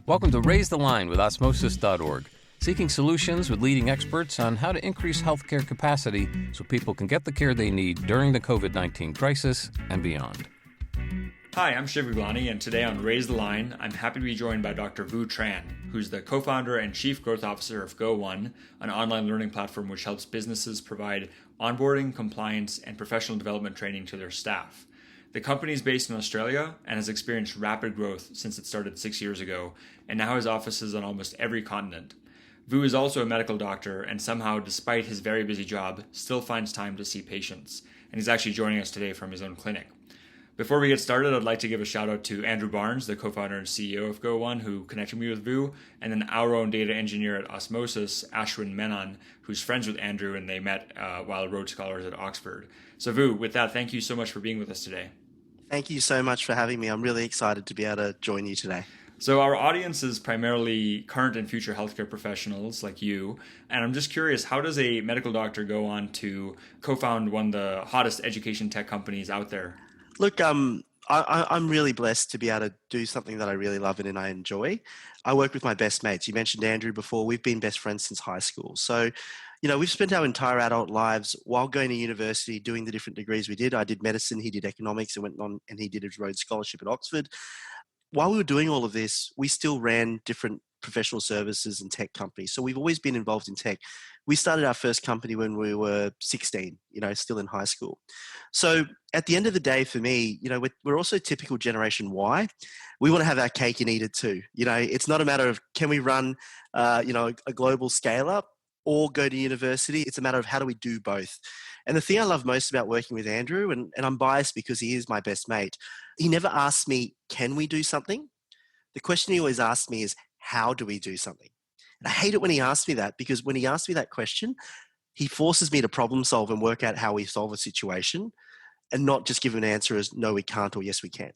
Welcome to Raise the Line with Osmosis.org, seeking solutions with leading experts on how to increase healthcare capacity so people can get the care they need during the COVID-19 crisis and beyond. Hi, I'm Shiv Gaglani, and today on Raise the Line, I'm happy to be joined by Dr. Tran, who's the co-founder and chief growth officer of GO1, an online learning platform which helps businesses provide onboarding, compliance, and professional development training to their staff. The company is based in Australia and has experienced rapid growth since it started 6 years ago, and now has offices on almost every continent. Vu is also a medical doctor, and somehow, despite his very busy job, still finds time to see patients, and he's actually joining us today from his own clinic. Before we get started, I'd like to give a shout out to Andrew Barnes, the co-founder and CEO of GO1, who connected me with Vu, and then our own data engineer at Osmosis, Ashwin Menon, who's friends with Andrew, and they met while Rhodes Scholars at Oxford. So Vu, with that, thank you so much for being with us today. Thank you so much for having me. I'm really excited to be able to join you today. So our audience is primarily current and future healthcare professionals like you, and I'm just curious, how does a medical doctor go on to co-found one of the hottest education tech companies out there? Look, I'm really blessed to be able to do something that I really love and I enjoy. I work with my best mates. You mentioned Andrew before. We've been best friends since high school. So, we've spent our entire adult lives while going to university doing the different degrees we did. I did medicine, he did economics, and went on and he did his Rhodes Scholarship at Oxford. While we were doing all of this, we still ran different professional services and tech companies. So we've always been involved in tech. We started our first company when we were 16, still in high school. So at the end of the day, for me, we're also typical Generation Y. We want to have our cake and eat it too. It's not a matter of can we run, a global scale up or go to university. It's a matter of how do we do both. And the thing I love most about working with Andrew, and I'm biased because he is my best mate, he never asks me, can we do something? The question he always asks me is, how do we do something? And I hate it when he asks me that, because when he asks me that question, he forces me to problem solve and work out how we solve a situation and not just give an answer as no, we can't or yes, we can.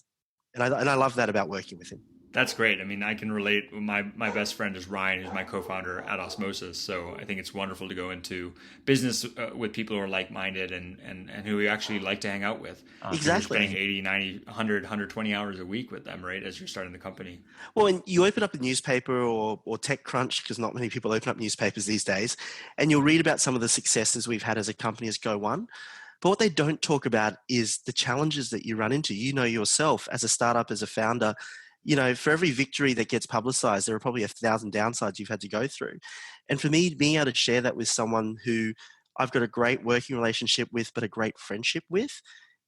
And I love that about working with him. That's great. I mean, I can relate. My best friend is Ryan, who's my co-founder at Osmosis. So I think it's wonderful to go into business with people who are like-minded and who we actually like to hang out with. Exactly. You're spending 80, 90, 100, 120 hours a week with them, right, as you're starting the company. Well, and you open up a newspaper or TechCrunch, because not many people open up newspapers these days, and you'll read about some of the successes we've had as a company as GO1. But what they don't talk about is the challenges that you run into. Yourself as a startup, as a founder, for every victory that gets publicized, there are probably 1,000 downsides you've had to go through. And for me, being able to share that with someone who I've got a great working relationship with, but a great friendship with,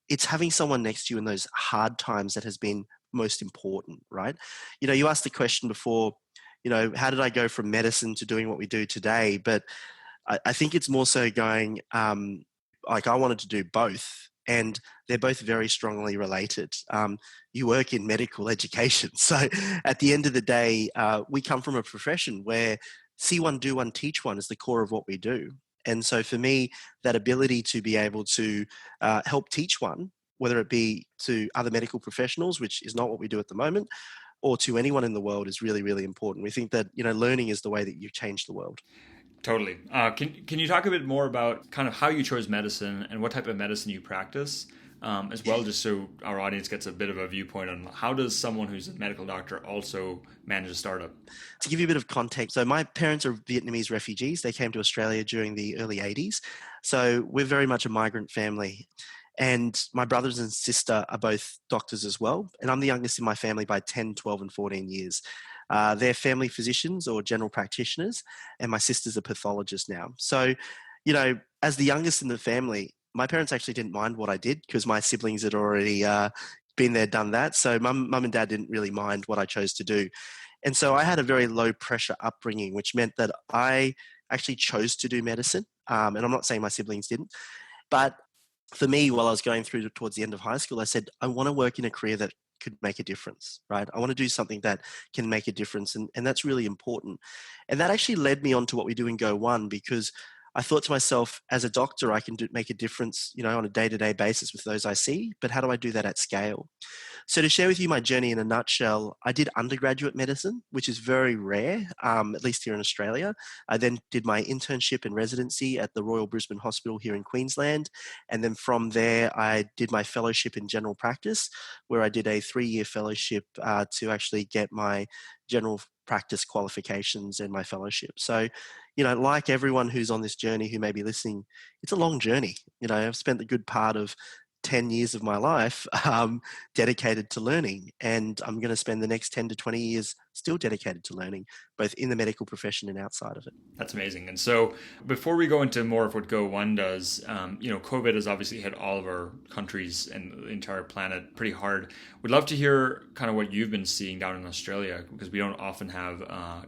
it's having someone next to you in those hard times that has been most important, right? You asked the question before, how did I go from medicine to doing what we do today? But I think it's more so going, I wanted to do both. And they're both very strongly related. You work in medical education. So at the end of the day, we come from a profession where see one, do one, teach one is the core of what we do. And so for me, that ability to be able to help teach one, whether it be to other medical professionals, which is not what we do at the moment, or to anyone in the world is really, really important. We think that, learning is the way that you change the world. Totally. Can you talk a bit more about kind of how you chose medicine and what type of medicine you practice as well, just so our audience gets a bit of a viewpoint on how does someone who's a medical doctor also manage a startup? To give you a bit of context, so my parents are Vietnamese refugees. They came to Australia during the early 80s. So we're very much a migrant family. And my brothers and sister are both doctors as well. And I'm the youngest in my family by 10, 12, and 14 years. They're family physicians or general practitioners, and my sister's a pathologist now. So, as the youngest in the family, my parents actually didn't mind what I did because my siblings had already been there, done that. So mum and dad didn't really mind what I chose to do. And so I had a very low pressure upbringing, which meant that I actually chose to do medicine. And I'm not saying my siblings didn't, but for me, while I was going through towards the end of high school, I said, I want to work in a career that could make a difference, right? I want to do something that can make a difference. And that's really important. And that actually led me on to what we do in GO1, because I thought to myself, as a doctor, I can make a difference, on a day-to-day basis with those I see, but how do I do that at scale? So to share with you my journey in a nutshell, I did undergraduate medicine, which is very rare, at least here in Australia. I then did my internship and residency at the Royal Brisbane Hospital here in Queensland. And then from there, I did my fellowship in general practice, where I did a 3-year fellowship to actually get my general practice qualifications and my fellowship. So, like everyone who's on this journey who may be listening, it's a long journey. I've spent the good part of 10 years of my life dedicated to learning, and I'm going to spend the next 10 to 20 years still dedicated to learning, both in the medical profession and outside of it. That's amazing. And so before we go into more of what GO1 does, COVID has obviously hit all of our countries and the entire planet pretty hard. We'd love to hear kind of what you've been seeing down in Australia, because we don't often have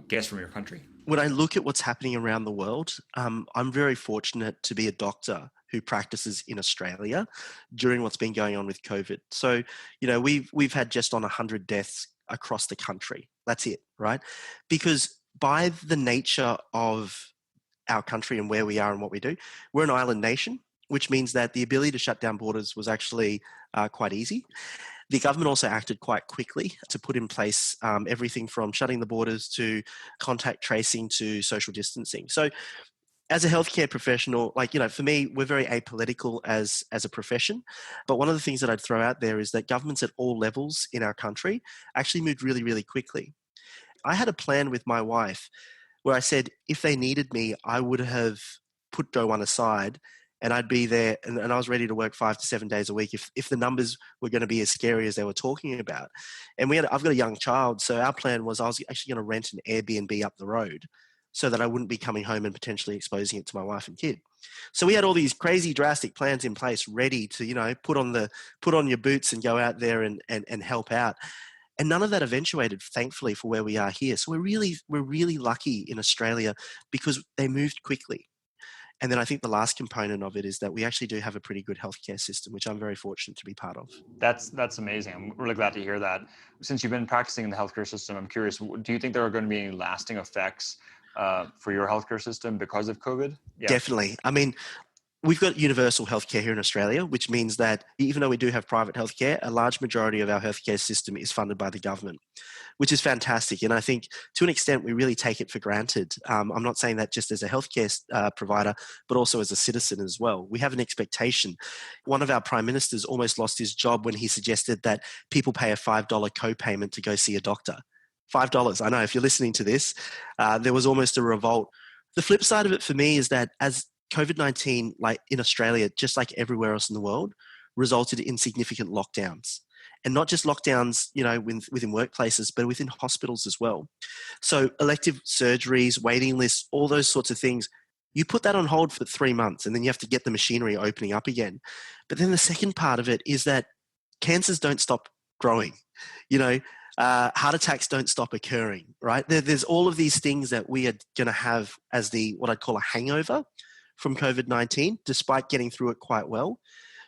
guests from your country. When I look at what's happening around the world, I'm very fortunate to be a doctor who practices in Australia during what's been going on with COVID. So, we've had just on 100 deaths across the country. That's it, right? Because by the nature of our country and where we are and what we do, we're an island nation, which means that the ability to shut down borders was actually quite easy. The government also acted quite quickly to put in place everything from shutting the borders to contact tracing to social distancing. So as a healthcare professional, for me, we're very apolitical as a profession. But one of the things that I'd throw out there is that governments at all levels in our country actually moved really, really quickly. I had a plan with my wife where I said, if they needed me, I would have put GO1 aside and I'd be there, and I was ready to work 5 to 7 days a week if the numbers were going to be as scary as they were talking about. And I've got a young child, so our plan was I was actually going to rent an Airbnb up the road so that I wouldn't be coming home and potentially exposing it to my wife and kid. So we had all these crazy drastic plans in place, ready to, put on your boots and go out there and help out. And none of that eventuated, thankfully, for where we are here. So we're really lucky in Australia because they moved quickly. And then I think the last component of it is that we actually do have a pretty good healthcare system, which I'm very fortunate to be part of. That's amazing. I'm really glad to hear that. Since you've been practicing in the healthcare system, I'm curious, do you think there are going to be any lasting effects for your healthcare system because of COVID? Yeah. Definitely. I mean, we've got universal healthcare here in Australia, which means that even though we do have private healthcare, a large majority of our healthcare system is funded by the government, which is fantastic. And I think to an extent, we really take it for granted. I'm not saying that just as a healthcare provider, but also as a citizen as well. We have an expectation. One of our prime ministers almost lost his job when he suggested that people pay a $5 co-payment to go see a doctor. $5. I know if you're listening to this, there was almost a revolt. The flip side of it for me is that as COVID-19, like in Australia, just like everywhere else in the world, resulted in significant lockdowns. And not just lockdowns, within workplaces, but within hospitals as well. So elective surgeries, waiting lists, all those sorts of things, you put that on hold for 3 months and then you have to get the machinery opening up again. But then the second part of it is that cancers don't stop growing. Heart attacks don't stop occurring, right? There's all of these things that we are going to have as what I'd call a hangover from COVID-19, despite getting through it quite well,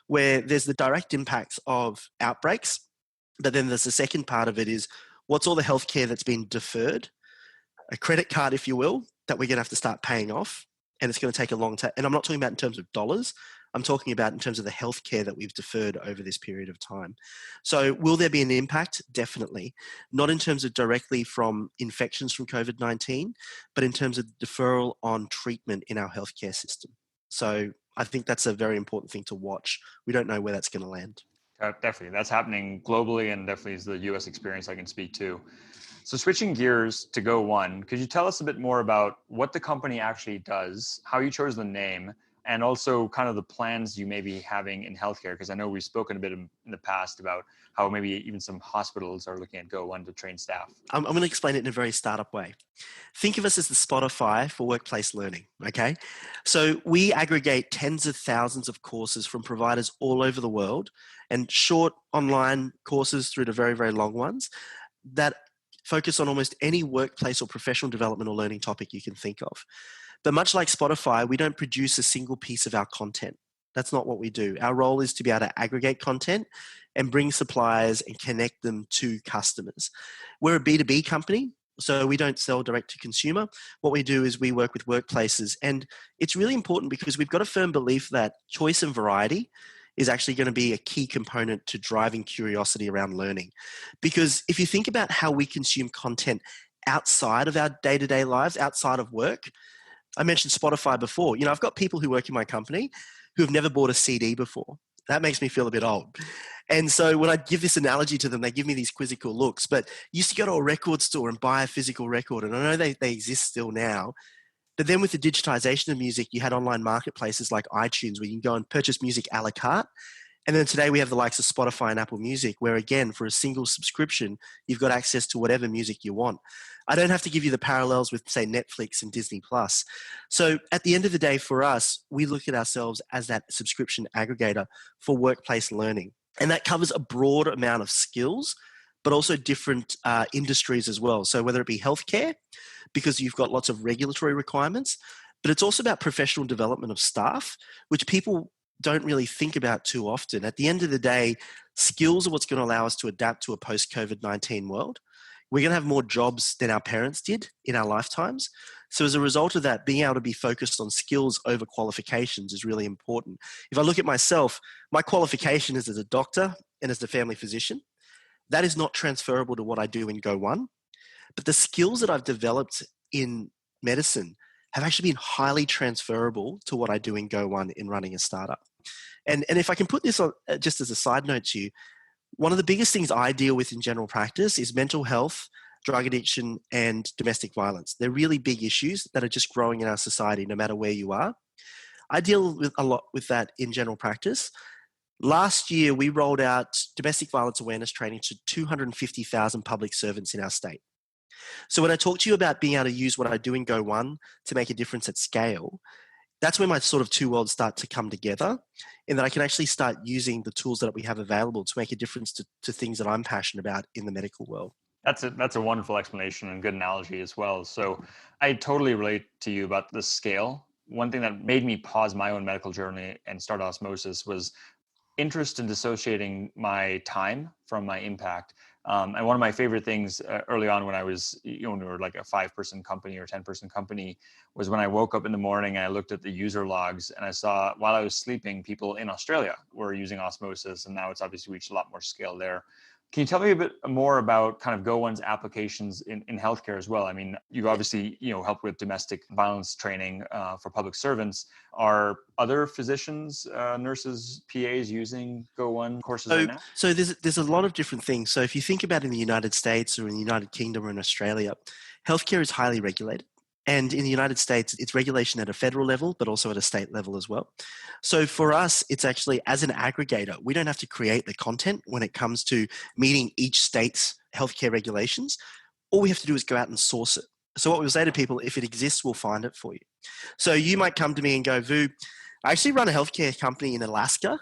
where there's the direct impacts of outbreaks, but then there's the second part of it is what's all the healthcare that's been deferred, a credit card, if you will, that we're going to have to start paying off, and it's going to take a long time. And I'm not talking about in terms of dollars. I'm talking about in terms of the healthcare that we've deferred over this period of time. So will there be an impact? Definitely. Not in terms of directly from infections from COVID-19, but in terms of deferral on treatment in our healthcare system. So I think that's a very important thing to watch. We don't know where that's going to land. Definitely. That's happening globally, and definitely is the US experience I can speak to. So switching gears to GO1, could you tell us a bit more about what the company actually does, how you chose the name, and also kind of the plans you may be having in healthcare? Because I know we've spoken a bit in the past about how maybe even some hospitals are looking at GO1 to train staff. I'm going to explain it in a very startup way. Think of us as the Spotify for workplace learning, okay? So we aggregate tens of thousands of courses from providers all over the world, and short online courses through to very, very long ones that focus on almost any workplace or professional development or learning topic you can think of. But much like Spotify, we don't produce a single piece of our content. That's not what we do. Our role is to be able to aggregate content and bring suppliers and connect them to customers. We're a B2B company, so we don't sell direct to consumer. What we do is we work with workplaces, and it's really important because we've got a firm belief that choice and variety is actually going to be a key component to driving curiosity around learning. Because if you think about how we consume content outside of our day-to-day lives, outside of work, I mentioned Spotify before. I've got people who work in my company who have never bought a CD before. That makes me feel a bit old. And so when I give this analogy to them, they give me these quizzical looks. But you used to go to a record store and buy a physical record. And I know they exist still now. But then with the digitization of music, you had online marketplaces like iTunes where you can go and purchase music a la carte. And then today we have the likes of Spotify and Apple Music, where again, for a single subscription, you've got access to whatever music you want. I don't have to give you the parallels with, say, Netflix and Disney Plus. So at the end of the day, for us, we look at ourselves as that subscription aggregator for workplace learning. And that covers a broad amount of skills, but also different industries as well. So whether it be healthcare, because you've got lots of regulatory requirements, but it's also about professional development of staff, which people don't really think about too often. At the end of the day, skills are what's going to allow us to adapt to a post-COVID-19 world. We're going to have more jobs than our parents did in our lifetimes. So as a result of that, being able to be focused on skills over qualifications is really important. If I look at myself, my qualification is as a doctor and as the family physician. That is not transferable to what I do in GO1. But the skills that I've developed in medicine have actually been highly transferable to what I do in GO1 in running a startup. And if I can put this on just as a side note to you, one of the biggest things I deal with in general practice is mental health, drug addiction, and domestic violence. They're really big issues that are just growing in our society, no matter where you are. I deal with a lot with that in general practice. Last year, we rolled out domestic violence awareness training to 250,000 public servants in our state. So when I talk to you about being able to use what I do in GO1 to make a difference at scale, that's when my sort of two worlds start to come together, and that I can actually start using the tools that we have available to make a difference to things that I'm passionate about in the medical world. That's a wonderful explanation and good analogy as well. So I totally relate to you about the scale. One thing that made me pause my own medical journey and start Osmosis was interest in dissociating my time from my impact. And one of my favorite things early on when I was, when we were like a 5-person company or 10-person company, was when I woke up in the morning and I looked at the user logs and I saw while I was sleeping, people in Australia were using Osmosis, and now it's obviously reached a lot more scale there. Can you tell me a bit more about kind of GO1's applications in healthcare as well? I mean, you've obviously, helped with domestic violence training for public servants. Are other physicians, nurses, PAs using GO1 courses right now? So there's a lot of different things. So if you think about in the United States or in the United Kingdom or in Australia, healthcare is highly regulated. And in the United States, it's regulation at a federal level, but also at a state level as well. So for us, it's actually, as an aggregator, we don't have to create the content when it comes to meeting each state's healthcare regulations. All we have to do is go out and source it. So what we'll say to people, if it exists, we'll find it for you. So you might come to me and go, Vu, I actually run a healthcare company in Alaska,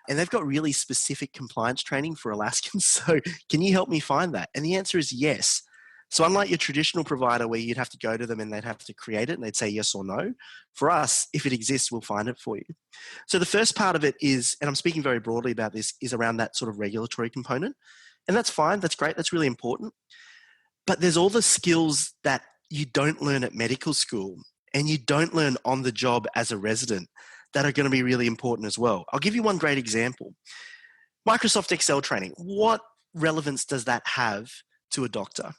and they've got really specific compliance training for Alaskans. So can you help me find that? And the answer is yes. So unlike your traditional provider where you'd have to go to them and they'd have to create it and they'd say yes or no, for us, if it exists, we'll find it for you. So the first part of it is, and I'm speaking very broadly about this, is around that sort of regulatory component. And that's fine, that's great, that's really important. But there's all the skills that you don't learn at medical school and you don't learn on the job as a resident that are going to be really important as well. I'll give you one great example. Microsoft Excel training. What relevance does that have to a doctor?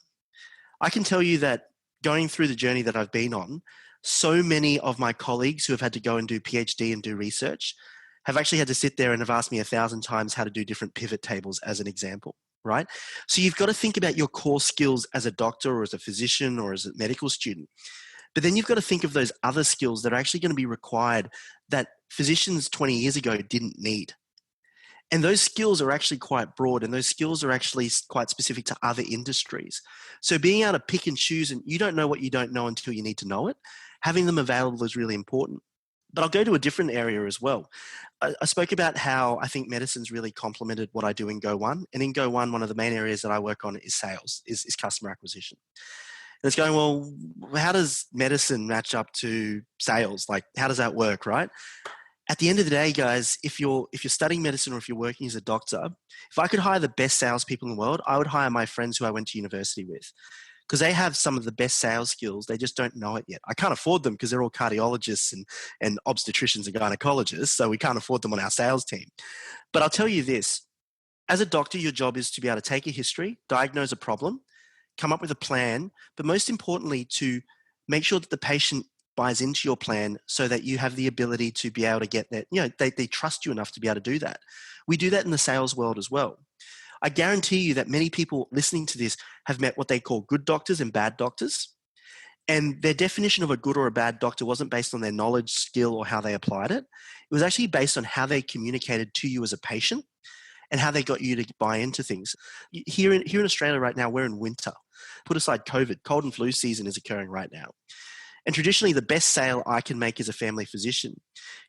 I can tell you that going through the journey that I've been on, so many of my colleagues who have had to go and do PhD and do research have actually had to sit there and have asked me 1,000 times how to do different pivot tables as an example, right? So you've got to think about your core skills as a doctor or as a physician or as a medical student. But then you've got to think of those other skills that are actually going to be required that physicians 20 years ago didn't need. And those skills are actually quite broad, and those skills are actually quite specific to other industries. So being able to pick and choose, and you don't know what you don't know until you need to know it, having them available is really important. But I'll go to a different area as well. I spoke about how I think medicine's really complemented what I do in GO1. And in GO1, one of the main areas that I work on is sales, is customer acquisition. And it's going, well, how does medicine match up to sales? Like, how does that work, right? At the end of the day, guys, if you're studying medicine or if you're working as a doctor, if I could hire the best salespeople in the world, I would hire my friends who I went to university with. because they have some of the best sales skills. They just don't know it yet. I can't afford them because they're all cardiologists and obstetricians and gynecologists. So we can't afford them on our sales team. But I'll tell you this, as a doctor, your job is to be able to take a history, diagnose a problem, come up with a plan, but most importantly, to make sure that the patient buys into your plan so that you have the ability to be able to get that, they trust you enough to be able to do that. We do that in the sales world as well. I guarantee you that many people listening to this have met what they call good doctors and bad doctors. And their definition of a good or a bad doctor wasn't based on their knowledge, skill, or how they applied it. It was actually based on how they communicated to you as a patient and how they got you to buy into things. Here in Australia right now, we're in winter. Put aside COVID, cold and flu season is occurring right now. And traditionally, the best sale I can make as a family physician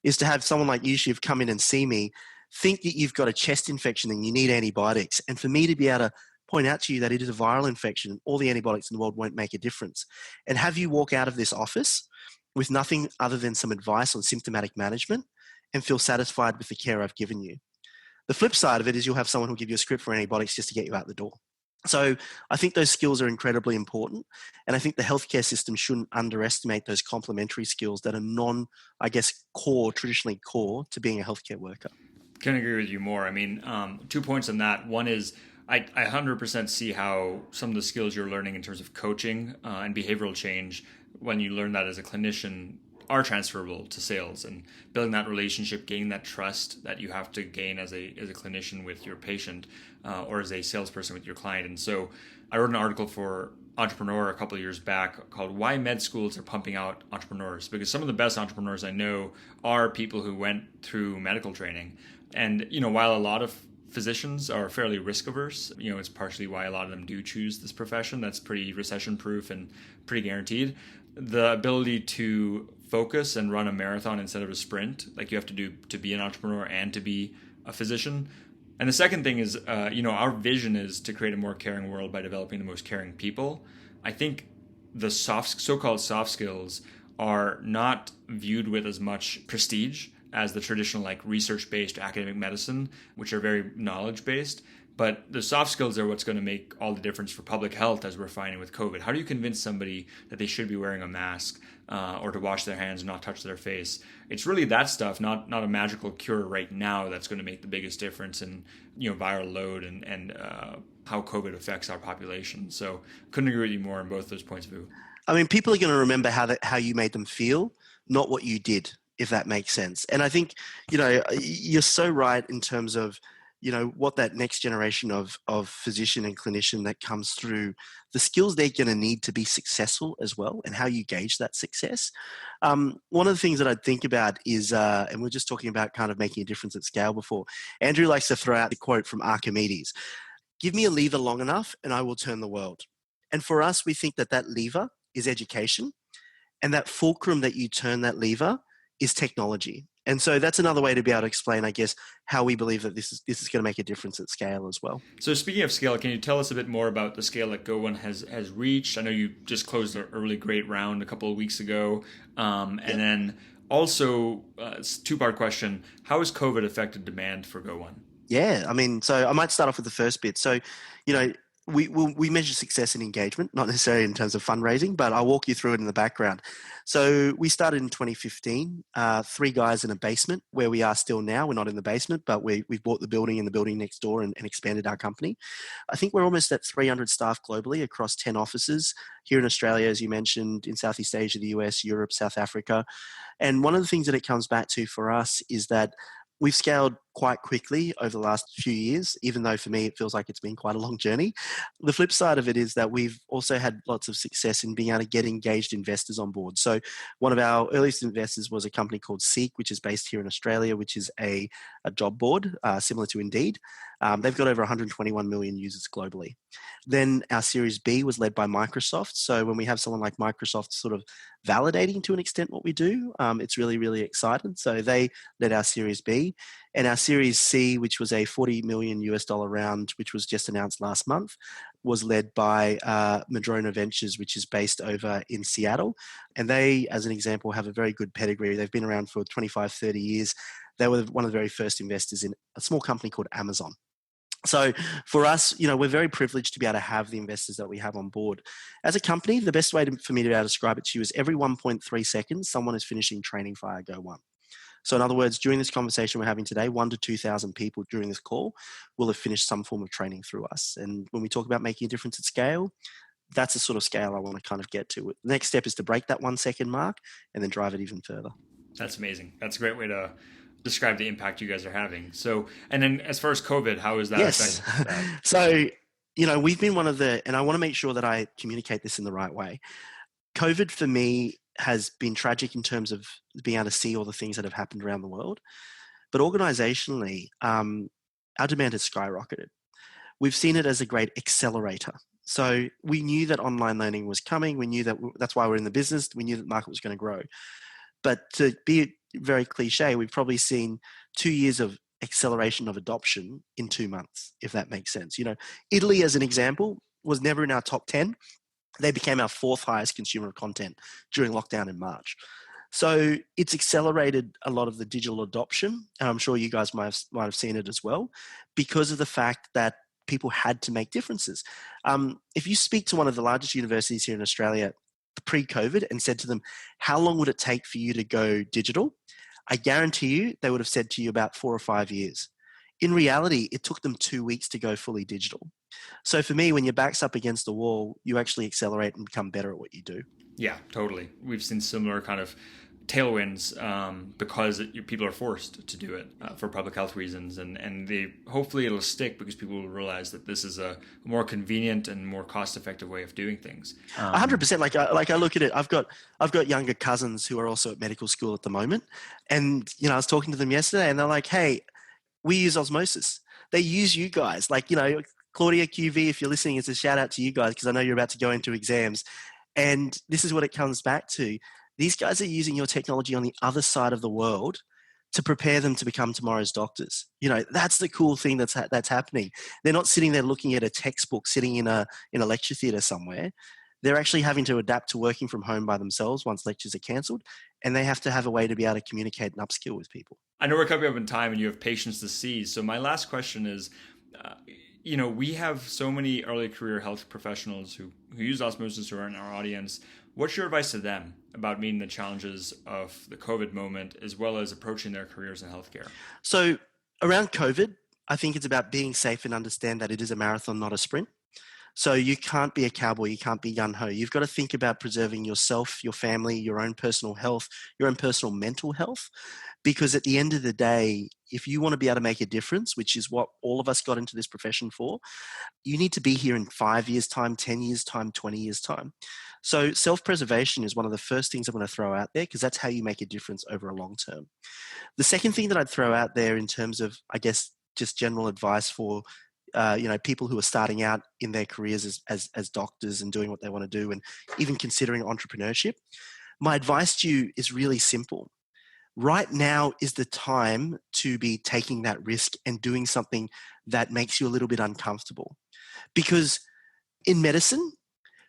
is to have someone like you, Shiv, come in and see me, think that you've got a chest infection and you need antibiotics. And for me to be able to point out to you that it is a viral infection and all the antibiotics in the world won't make a difference. And have you walk out of this office with nothing other than some advice on symptomatic management and feel satisfied with the care I've given you. The flip side of it is you'll have someone who'll give you a script for antibiotics just to get you out the door. So I think those skills are incredibly important. And I think the healthcare system shouldn't underestimate those complementary skills that are traditionally core to being a healthcare worker. Couldn't agree with you more. I mean, 2 points on that. One is I 100% see how some of the skills you're learning in terms of coaching and behavioral change, when you learn that as a clinician, are transferable to sales, and building that relationship, gaining that trust that you have to gain as a clinician with your patient or as a salesperson with your client. And so I wrote an article for Entrepreneur a couple of years back called Why Med Schools Are Pumping Out Entrepreneurs, because some of the best entrepreneurs I know are people who went through medical training. And, while a lot of physicians are fairly risk averse, it's partially why a lot of them do choose this profession that's pretty recession proof and pretty guaranteed. The ability to focus and run a marathon instead of a sprint, like you have to do to be an entrepreneur and to be a physician. And the second thing is, our vision is to create a more caring world by developing the most caring people. I think the so-called soft skills are not viewed with as much prestige as the traditional research-based academic medicine, which are very knowledge-based. But the soft skills are what's going to make all the difference for public health, as we're finding with COVID. How do you convince somebody that they should be wearing a mask or to wash their hands and not touch their face? It's really that stuff, not a magical cure right now, that's going to make the biggest difference in viral load and how COVID affects our population. So couldn't agree with you more on both those points of view. I mean, people are going to remember how you made them feel, not what you did, if that makes sense. And I think, you're so right in terms of, what that next generation of physician and clinician that comes through, the skills they're going to need to be successful as well, and how you gauge that success. One of the things that I'd think about is, and we're just talking about kind of making a difference at scale before, Andrew likes to throw out the quote from Archimedes: "Give me a lever long enough and I will turn the world." And for us, we think that lever is education, and that fulcrum that you turn that lever is technology. And so that's another way to be able to explain, I guess, how we believe that this is going to make a difference at scale as well. So speaking of scale, can you tell us a bit more about the scale that GO1 has reached? I know you just closed an early great round a couple of weeks ago. And then also, it's a two-part question. How has COVID affected demand for GO1? Yeah, I mean, so I might start off with the first bit. So, we measure success in engagement, not necessarily in terms of fundraising, but I'll walk you through it in the background. So we started in 2015, 3 guys in a basement, where we are still now. We're not in the basement, but we've bought the building and the building next door and expanded our company. I think we're almost at 300 staff globally across 10 offices here in Australia, as you mentioned, in Southeast Asia, the US, Europe, South Africa. And one of the things that it comes back to for us is that we've scaled quite quickly over the last few years, even though for me it feels like it's been quite a long journey. The flip side of it is that we've also had lots of success in being able to get engaged investors on board. So one of our earliest investors was a company called Seek, which is based here in Australia, which is a job board similar to Indeed. They've got over 121 million users globally. Then our Series B was led by Microsoft. So when we have someone like Microsoft sort of validating to an extent what we do, it's really, really exciting. So they led our Series B. And our Series C, which was a $40 million round, which was just announced last month, was led by Madrona Ventures, which is based over in Seattle. And they, as an example, have a very good pedigree. They've been around for 25, 30 years. They were one of the very first investors in a small company called Amazon. So for us, we're very privileged to be able to have the investors that we have on board. As a company, the best way for me to be able to describe it to you is every 1.3 seconds, someone is finishing training via GO1. So in other words, during this conversation we're having today, 1 to 2,000 people during this call will have finished some form of training through us. And when we talk about making a difference at scale, that's the sort of scale I want to kind of get to. The next step is to break that 1 second mark and then drive it even further. That's amazing. That's a great way to describe the impact you guys are having. So, and then as far as COVID, how is that affecting that? So, we've been and I want to make sure that I communicate this in the right way. COVID for me has been tragic in terms of being able to see all the things that have happened around the world. But organizationally, our demand has skyrocketed. We've seen it as a great accelerator. So we knew that online learning was coming. We knew that's why we're in the business. We knew that the market was going to grow. But to be very cliche, we've probably seen 2 years of acceleration of adoption in 2 months, if that makes sense. Italy, as an example, was never in our top 10. They became our 4th highest consumer of content during lockdown in March. So it's accelerated a lot of the digital adoption, and I'm sure you guys might have seen it as well, because of the fact that people had to make differences. If you speak to one of the largest universities here in Australia pre-COVID and said to them, how long would it take for you to go digital? I guarantee you they would have said to you about 4 or 5 years. In reality, it took them 2 weeks to go fully digital. So for me, when your back's up against the wall, you actually accelerate and become better at what you do. Yeah, totally. We've seen similar kind of tailwinds because people are forced to do it for public health reasons, and hopefully it'll stick because people will realize that this is a more convenient and more cost-effective way of doing things. 100%. Like I look at it, I've got younger cousins who are also at medical school at the moment, and I was talking to them yesterday, and they're like, "Hey, we use Osmosis. They use you guys. Like Claudia QV, if you're listening, it's a shout out to you guys because I know you're about to go into exams, and this is what it comes back to." These guys are using your technology on the other side of the world to prepare them to become tomorrow's doctors. That's the cool thing that's happening. They're not sitting there looking at a textbook, sitting in a lecture theatre somewhere. They're actually having to adapt to working from home by themselves once lectures are cancelled, and they have to have a way to be able to communicate and upskill with people. I know we're coming up in time and you have patience to see. So my last question is, we have so many early career health professionals who use Osmosis who are in our audience. What's your advice to them about meeting the challenges of the COVID moment as well as approaching their careers in healthcare? So around COVID, I think it's about being safe and understand that it is a marathon, not a sprint. So you can't be a cowboy, you can't be gung-ho. You've got to think about preserving yourself, your family, your own personal health, your own personal mental health. Because at the end of the day, if you want to be able to make a difference, which is what all of us got into this profession for, you need to be here in 5 years' time, 10 years' time, 20 years' time. So self-preservation is one of the first things I'm going to throw out there because that's how you make a difference over a long term. The second thing that I'd throw out there in terms of, I guess, just general advice for people who are starting out in their careers as doctors and doing what they want to do and even considering entrepreneurship, my advice to you is really simple. Right now is the time to be taking that risk and doing something that makes you a little bit uncomfortable. Because in medicine,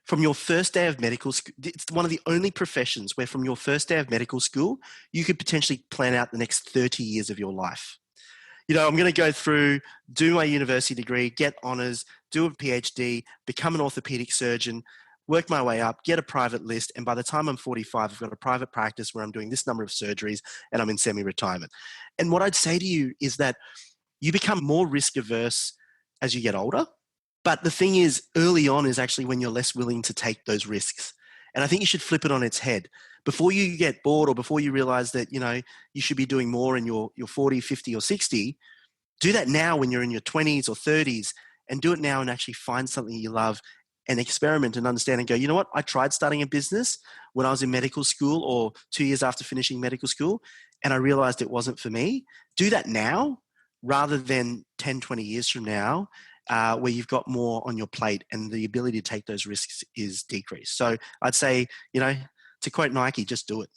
from your first day of medical school, it's one of the only professions where from your first day of medical school, you could potentially plan out the next 30 years of your life. I'm going to go through, do my university degree, get honours, do a PhD, become an orthopedic surgeon, work my way up, get a private list, and by the time I'm 45, I've got a private practice where I'm doing this number of surgeries and I'm in semi-retirement. And what I'd say to you is that you become more risk averse as you get older. But the thing is, early on is actually when you're less willing to take those risks. And I think you should flip it on its head. Before you get bored or before you realize that, you should be doing more in your 40, 50 or 60, do that now when you're in your 20s or 30s and do it now and actually find something you love and experiment and understand and go, you know what? I tried starting a business when I was in medical school or 2 years after finishing medical school and I realized it wasn't for me. Do that now rather than 10, 20 years from now where you've got more on your plate and the ability to take those risks is decreased. So I'd say, to quote Nike, just do it.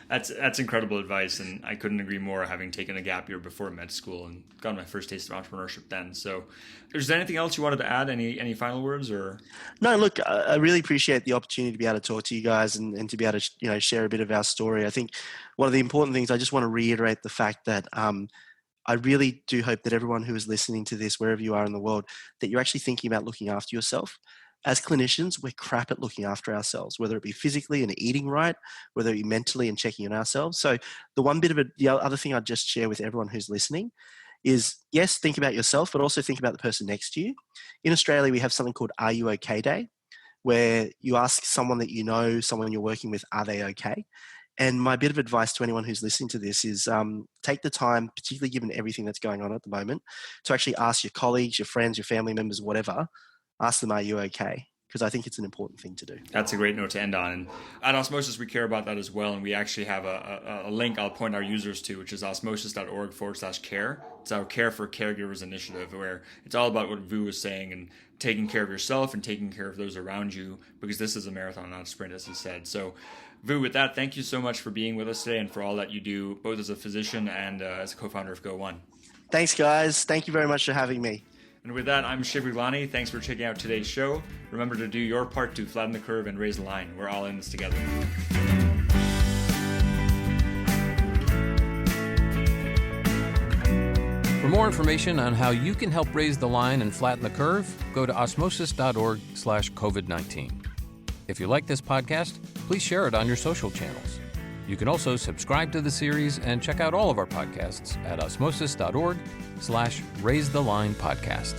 That's incredible advice, and I couldn't agree more, having taken a gap year before med school and got my first taste of entrepreneurship then. So is there anything else you wanted to add? Any final words? Or No, look, I really appreciate the opportunity to be able to talk to you guys and to be able to share a bit of our story. I think one of the important things, I just want to reiterate the fact that I really do hope that everyone who is listening to this, wherever you are in the world, that you're actually thinking about looking after yourself. As clinicians, we're crap at looking after ourselves, whether it be physically and eating right, whether it be mentally and checking on ourselves. So the other thing I'd just share with everyone who's listening is, yes, think about yourself, but also think about the person next to you. In Australia, we have something called Are You OK Day, where you ask someone that you know, someone you're working with, are they okay? And my bit of advice to anyone who's listening to this is take the time, particularly given everything that's going on at the moment, to actually ask your colleagues, your friends, your family members, whatever, ask them, are you okay? Because I think it's an important thing to do. That's a great note to end on. And at Osmosis, we care about that as well. And we actually have a link I'll point our users to, which is osmosis.org/care. It's our Care for Caregivers initiative, where it's all about what Vu was saying and taking care of yourself and taking care of those around you, because this is a marathon, not a sprint, as he said. So, Vu, with that, thank you so much for being with us today and for all that you do, both as a physician and as a co-founder of GO1. Thanks, guys. Thank you very much for having me. And with that, I'm Shiv Gaglani. Thanks for checking out today's show. Remember to do your part to flatten the curve and raise the line. We're all in this together. For more information on how you can help raise the line and flatten the curve, go to osmosis.org/COVID-19. If you like this podcast, please share it on your social channels. You can also subscribe to the series and check out all of our podcasts at osmosis.org/Raise the Line Podcast.